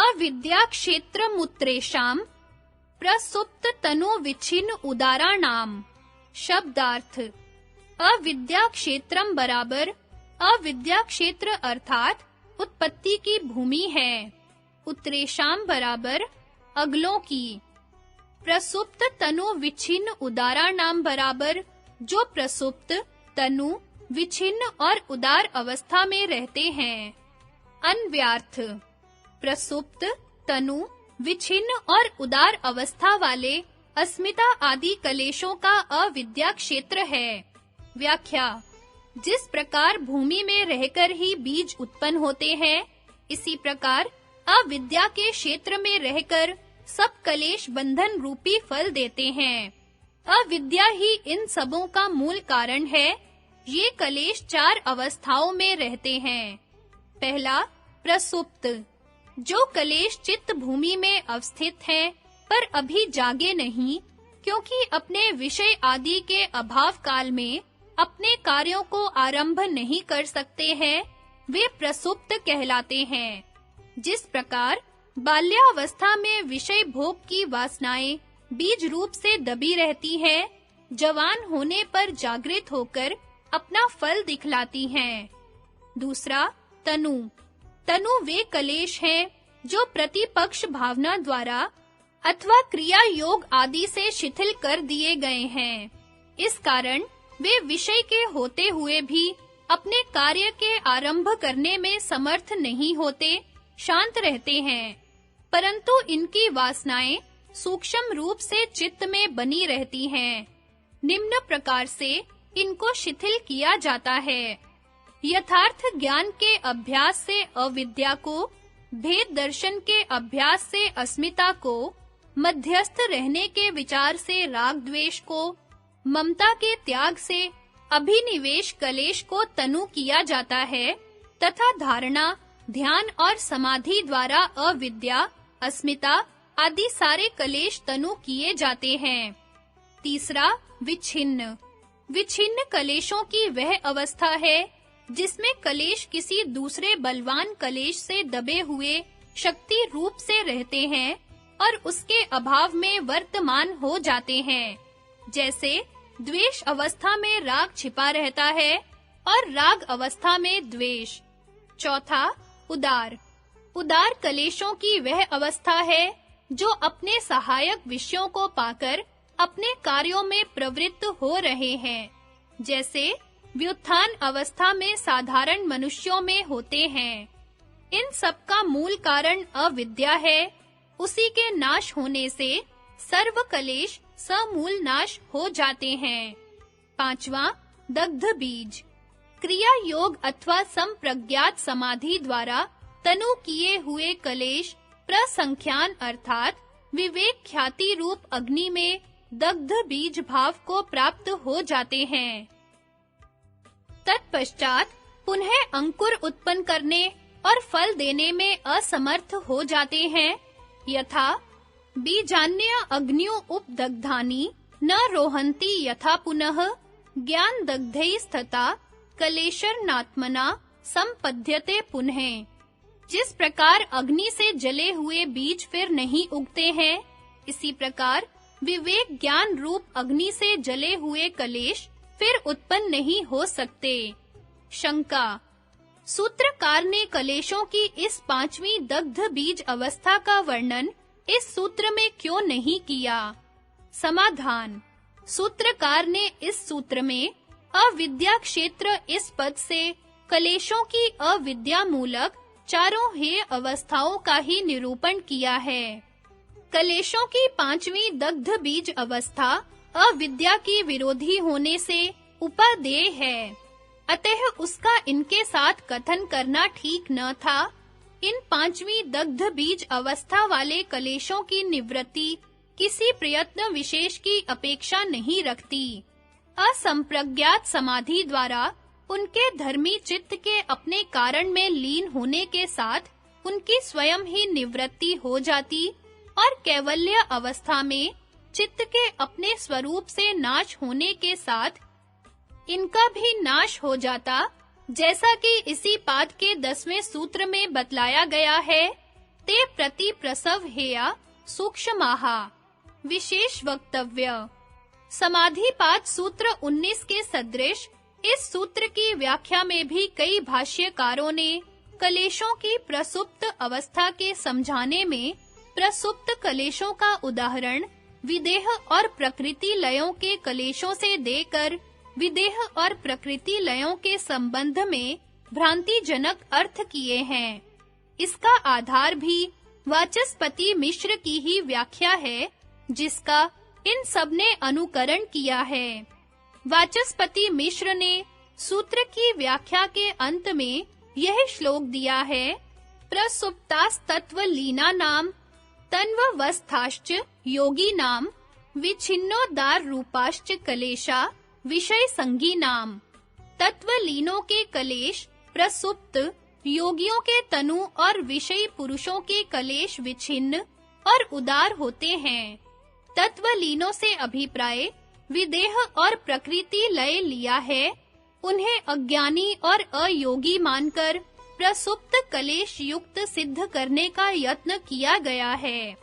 अविद्या क्षेत्रमुत्रेषां प्रसुप्त तनु विच्छिन्न उदाराणाम। शब्दार्थ: अविद्या क्षेत्रम बराबर अविद्या क्षेत्र अर्थात उत्पत्ति की भूमि है। उत्रेषाम बराबर अगलों की। प्रसुप्त तनु विच्छिन्न उदाराणाम बराबर जो प्रसुप्त तनु विच्छिन्न और उदार अवस्था में रहते हैं। अन्व्यार्थ: प्रसुप्त तनु विच्छिन्न और उदार अवस्था वाले अस्मिता आदि कलेशों का अविद्या क्षेत्र है। व्याख्या: जिस प्रकार भूमि में रहकर ही बीज उत्पन्न होते हैं, इसी प्रकार अविद्या के क्षेत्र में रहकर सब कलेश बंधन रूपी फल देते हैं। अविद्या ही इन सबों का मूल कारण है। ये कलेश 4 अवस्थाओं में रहते हैं। पहला, प्रसुप्त, जो कलेश चित्त भूमि में अवस्थित हैं पर अभी जागे नहीं, क्योंकि अपने विषय आदि के अभाव काल में अपने कार्यों को आरंभ नहीं कर सकते हैं, वे प्रसुप्त कहलाते हैं। जिस प्रकार बाल्यावस्था में विषय भोग की वासनाएं बीज रूप से दबी रहती हैं, जवान होने पर जागृत होकर अपना फल दिखलाती हैं। दूसरा, तनु। तनु वे कलेश हैं जो प्रतिपक्ष भावना द्वारा अथवा क्रिया योग आदि से शिथिल कर दिए गए हैं। इस कारण वे विषय के होते हुए भी अपने कार्य के आरंभ करने में समर्थ नहीं होते, शांत रहते हैं, परंतु इनकी वासनाएं सूक्ष्म रूप से चित्त में बनी रहती हैं। निम्न प्रकार से इनको शिथिल किया जाता है। यथार्थ ज्ञान के अभ्यास से अविद्या को, भेद दर्शन के अभ्यास से अस्मिता को, मध्यस्थ रहने के विचार से राग द्वेष को, ममता के त्याग से अभिनिवेश कलेश को तनु किया जाता है, तथा धारणा, ध्यान और समाधि द्वारा अविद्या, अस्मिता आदि सारे कलेश तनु किए जाते हैं। तीसरा, विच्छिन्न। विच्छिन्न कलेशों की वह अवस्था है जिसमें कलेश किसी दूसरे बलवान कलेश से दबे हुए शक्ति रूप से रहते हैं और उसके अभाव में वर्तमान हो जाते हैं। जैसे द्वेष अवस्था में राग छिपा रहता है और राग अवस्था में द्वेष। चौथा, उदार। उदार कलेशों की वह अवस्था है जो अपने सहायक विषयों को पाकर अपने कार्यों में प्रवृत्त हो रहे हैं, जैसे व्युत्थान अवस्था में साधारण मनुष्यों में होते हैं। इन सब का मूल कारण अविद्या है। उसी के नाश होने से सर्व कलेश समूल नाश हो जाते हैं। पांचवा, दग्ध बीज। क्रिया योग अथवा संप्रज्ञात समाधि द्वारा तनु किए हुए कलेश प्रसंख्यान अर्थात विवेक ख्याति रूप अग्नि में दग्ध बीज भाव को प्राप्त हो जाते हैं। तत्पश्चात पुनः अंकुर उत्पन्न करने और फल देने में असमर्थ हो जाते हैं। यथा बीजान्य अग्न्यो उपदग्धानि न रोहन्ति यथा पुनः ज्ञान दग्धैस्तथा कलेशर्नात्मना संपद्यते पुनः। जिस प्रकार अग्नि से जले हुए बीज फिर नहीं उगते हैं, इसी प्रकार विवेक ज्ञान रूप अग्नि से जले हुए कलेश फिर उत्पन्न नहीं हो सकते। शंका। सूत्रकार ने कलेशों की इस 5वीं दग्ध बीज अवस्था का वर्णन इस सूत्र में क्यों नहीं किया? समाधान। सूत्रकार ने इस सूत्र में अविद्या क्षेत्र इस पद से कलेशों की अविद्या मूलक चारों हेय अवस्थाओं का ही निरूपण किया है। कलेशों की 5वीं दग्ध बीज अवस्था अविद्या की विरोधी होने से उपादेय है, अतः उसका इनके साथ कथन करना ठीक न था। इन 5वीं दग्ध बीज अवस्था वाले कलेशों की निवृत्ति किसी प्रयत्न विशेष की अपेक्षा नहीं रखती। असंप्रज्ञात समाधि द्वारा उनके धर्मी चित्त के अपने कारण में लीन होने के साथ उनकी स्वयं ही निवृत्ति हो जाती और कैवल्य अवस्था में चित्त के अपने स्वरूप से नाश होने के साथ इनका भी नाश हो जाता, जैसा कि इसी पाठ के 10वें सूत्र में बतलाया गया है। ते प्रति प्रसव हेया सूक्ष्माः। विशेष वक्तव्य। समाधिपाद सूत्र 19 के सदृश इस सूत्र की व्याख्या में भी कई भाष्यकारों ने कलेशों की प्रसुप्त अवस्था के समझाने में प्रसुप्त कलेशों का उदाहरण विदेह और प्रकृति लयों के कलेशों से देकर विदेह और प्रकृति लयों के संबंध में भ्रांतिजनक अर्थ किए हैं। इसका आधार भी वाचस्पति मिश्र की ही व्याख्या है, जिसका इन सब ने अनुकरण किया है। वाचस्पति मिश्र ने सूत्र की व्याख्या के अंत में यह श्लोक दिया है, प्रसुप्तास्तत्वलीना नाम तन्वस्थाश्च योगी नाम विच्छिन्नोदार रूपाश्च कलेशा विषय संगी नाम। तत्वलीनों के कलेश प्रसुप्त, योगियों के तनु और विषयी पुरुषों के कलेश विच्छिन्न और उदार होते हैं। तत्वलीनों से अभिप्राय विदेह और प्रकृति लय लिया है। उन्हें अज्ञानी और अयोगी मानकर प्रसुप्त कलेश युक्त सिद्ध करने का यत्न किया गया है।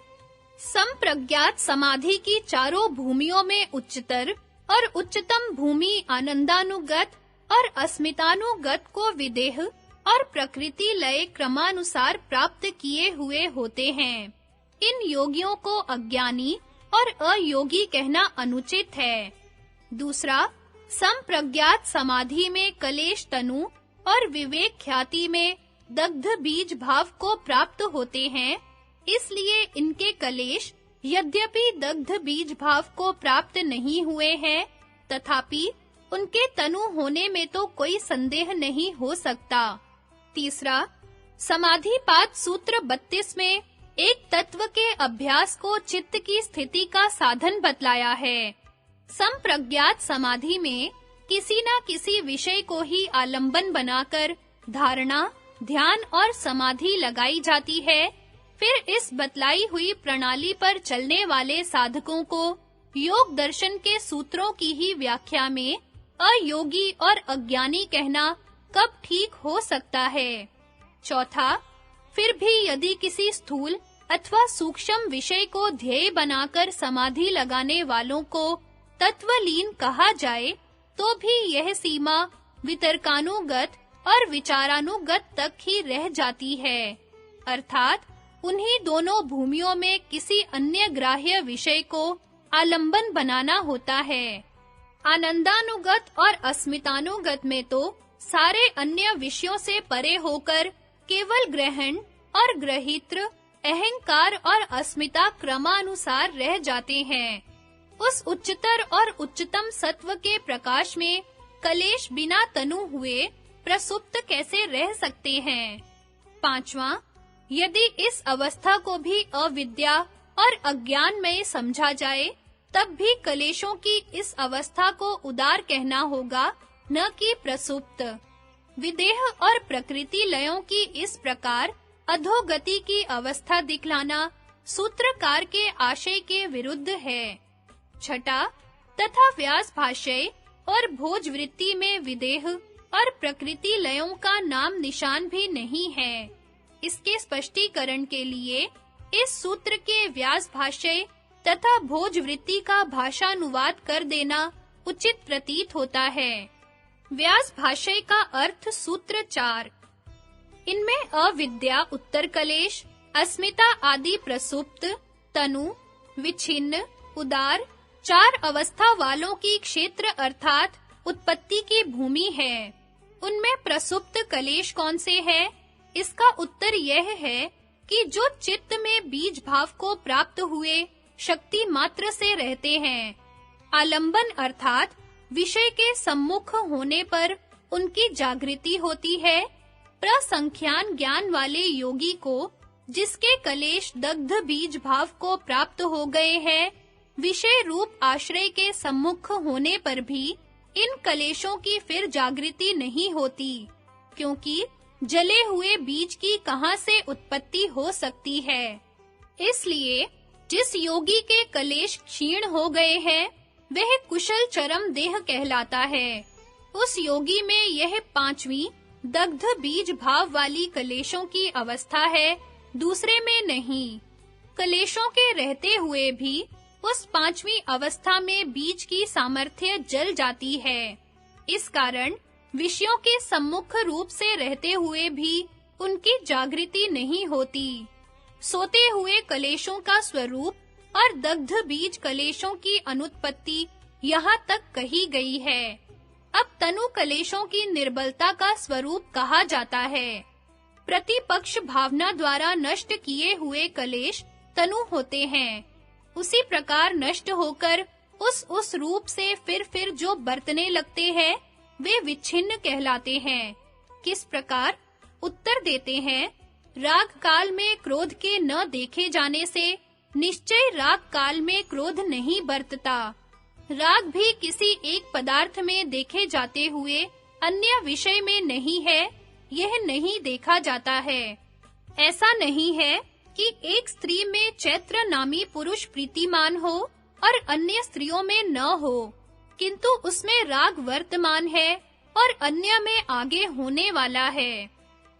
संप्रज्ञात समाधि की चारों भूमियों में उच्चतर और उच्चतम भूमि आनंदानुगत और अस्मितानुगत को विदेह और प्रकृति लय क्रमानुसार प्राप्त किए हुए होते हैं। इन योगियों को अज्ञानी और अयोगी कहना अनुचित है। दूसरा, संप्रज्ञात समाधि में कलेश तनु और विवेक ख्याति में दग्ध बीज भाव को प्राप्त होते हैं। इसलिए इनके कलेश यद्यपि दग्ध बीज भाव को प्राप्त नहीं हुए हैं, तथापि उनके तनु होने में तो कोई संदेह नहीं हो सकता। तीसरा, समाधिपाद सूत्र 32 में एक तत्व के अभ्यास को चित्त की स्थिति का साधन बतलाया है। संप्रज्ञात समाधि में किसी न किसी विषय को ही आलंबन बनाकर धारणा, ध्यान और समाधि लगाई जाती है। फिर इस बतलाई हुई प्रणाली पर चलने वाले साधकों को योग दर्शन के सूत्रों की ही व्याख्या में अयोगी और अज्ञानी कहना कब ठीक हो सकता है। चौथा, फिर भी यदि किसी स्थूल अथवा सूक्ष्म विषय को ध्येय बनाकर समाधि लगाने वालों को तत्वलीन कहा जाए, तो भी यह सीमा वितर्कानुगत और विचारानुगत तक ही रह जाती है। अर्थात उन्हीं दोनों भूमियों में किसी अन्य ग्राह्य विषय को आलंबन बनाना होता है। आनंदानुगत और अस्मितानुगत में तो सारे अन्य विषयों से परे होकर केवल ग्रहण और ग्रहित्र, अहंकार और अस्मिता क्रमानुसार रह जाते हैं। उस उच्चतर और उच्चतम सत्व के प्रकाश में कलेश बिना तनु हुए प्रसुप्त कैसे रह सकते हैं। पांचवां, यदि इस अवस्था को भी अविद्या और अज्ञान में समझा जाए, तब भी कलेशों की इस अवस्था को उदार कहना होगा, न कि प्रसुप्त। विदेह और प्रकृति लयों की इस प्रकार अधोगति की अवस्था दिखलाना सूत्रकार के आशय के विरुद्ध है। छठा, तथा व्यास भाष्य और भोजवृत्ति में विदेह और प्रकृति लयों का नाम निशान भी नहीं है। इसके स्पष्टीकरण के लिए इस सूत्र के व्यास भाष्य तथा भोजवृत्ति का भाषानुवाद कर देना उचित प्रतीत होता है। व्यास भाष्य का अर्थ सूत्र 4। इनमें अविद्या उत्तर कलेश, अस्मिता आदि प्रसुप्त, तनु, विच्छिन्न, उदार 4 अवस्था वालों की क्षेत्र अर्थात उत्पत्ति की भूमि है। उनमें प्रसुप्त कलेश कौन से है? इसका उत्तर यह है कि जो चित्त में बीज भाव को प्राप्त हुए शक्ति मात्र से रहते हैं। आलंबन अर्थात विषय के सम्मुख होने पर उनकी जागृति होती है। प्रसंख्यान ज्ञान वाले योगी को जिसके कलेश दग्ध बीज भाव को प्राप्त हो गए हैं, विषय रूप आश्रय के सम्मुख होने पर भी इन कलेशों की फिर जागृति नहीं होती, क्योंकि जले हुए बीज की कहां से उत्पत्ति हो सकती है। इसलिए जिस योगी के कलेश क्षीण हो गए हैं, वह कुशल चरम देह कहलाता है। उस योगी में यह 5वीं दग्ध बीज भाव वाली कलेशों की अवस्था है, दूसरे में नहीं। कलेशों के रहते हुए भी उस पांचवी अवस्था में बीज की सामर्थ्य जल जाती है। इस कारण विषयों के सम्मुख रूप से रहते हुए भी उनकी जागृति नहीं होती। सोते हुए कलेशों का स्वरूप और दग्ध बीज कलेशों की अनुत्पत्ति यहाँ तक कही गई है। अब तनु कलेशों की निर्बलता का स्वरूप कहा जाता है। प्रतिपक्ष भावना द्वारा नष्ट किए हुए कलेश तनु होते हैं। उसी प्रकार नष्ट होकर उस रूप से फिर जो बरतने लगते हैं, वे विच्छिन्न कहलाते हैं। किस प्रकार? उत्तर देते हैं, राग काल में क्रोध के न देखे जाने से निश्चय राग काल में क्रोध नहीं बरतता। राग भी किसी एक पदार्थ में देखे जाते हुए अन्य विषय में नहीं है, यह नहीं देखा जाता है। ऐसा नहीं है कि एक स्त्री में चैत्र नामी पुरुष प्रीतिमान हो और अन्य स्त्रियों में न हो, किंतु उसमें राग वर्तमान है और अन्य में आगे होने वाला है।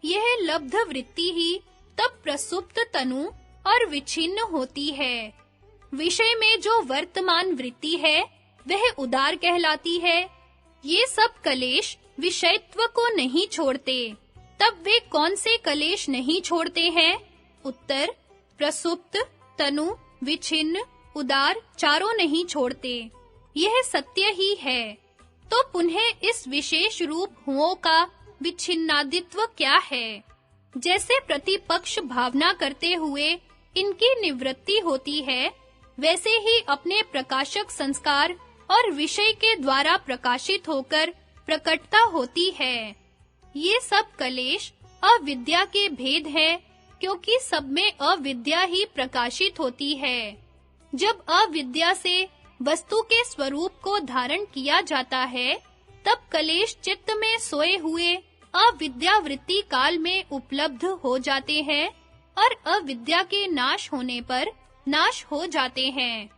यह लब्ध वृत्ति ही तब प्रसुप्त तनु और विच्छिन्न होती है। विषय में जो वर्तमान वृत्ति है, वह उदार कहलाती है। ये सब कलेश विषयत्व को नहीं छोड़ते। तब वे कौन से कलेश नहीं छोड़ते हैं? उत्तर, प्रसुप्त, तनु, विच्छिन्न, उदार चारों नहीं छोड़ते। यह सत्य ही है। तो पुनः इस विशेष रूप हुओं का विच्छिन्नादित्व क्या है? जैसे प्रतिपक्ष भावना करते हुए इनकी निवृत्ति होती है, वैसे ही अपने प्रकाशक संस्कार और विषय के द्वारा प्रकाशित होकर प्रकटता होती है। ये सब कलेश अविद्या के भेद है, क्योंकि सब में अविद्या ही प्रकाशित होती है। जब अविद्या से वस्तु के स्वरूप को धारण किया जाता है, तब कलेश चित्त में सोए हुए अविद्या वृत्ति काल में उपलब्ध हो जाते हैं और अविद्या के नाश होने पर नाश हो जाते हैं।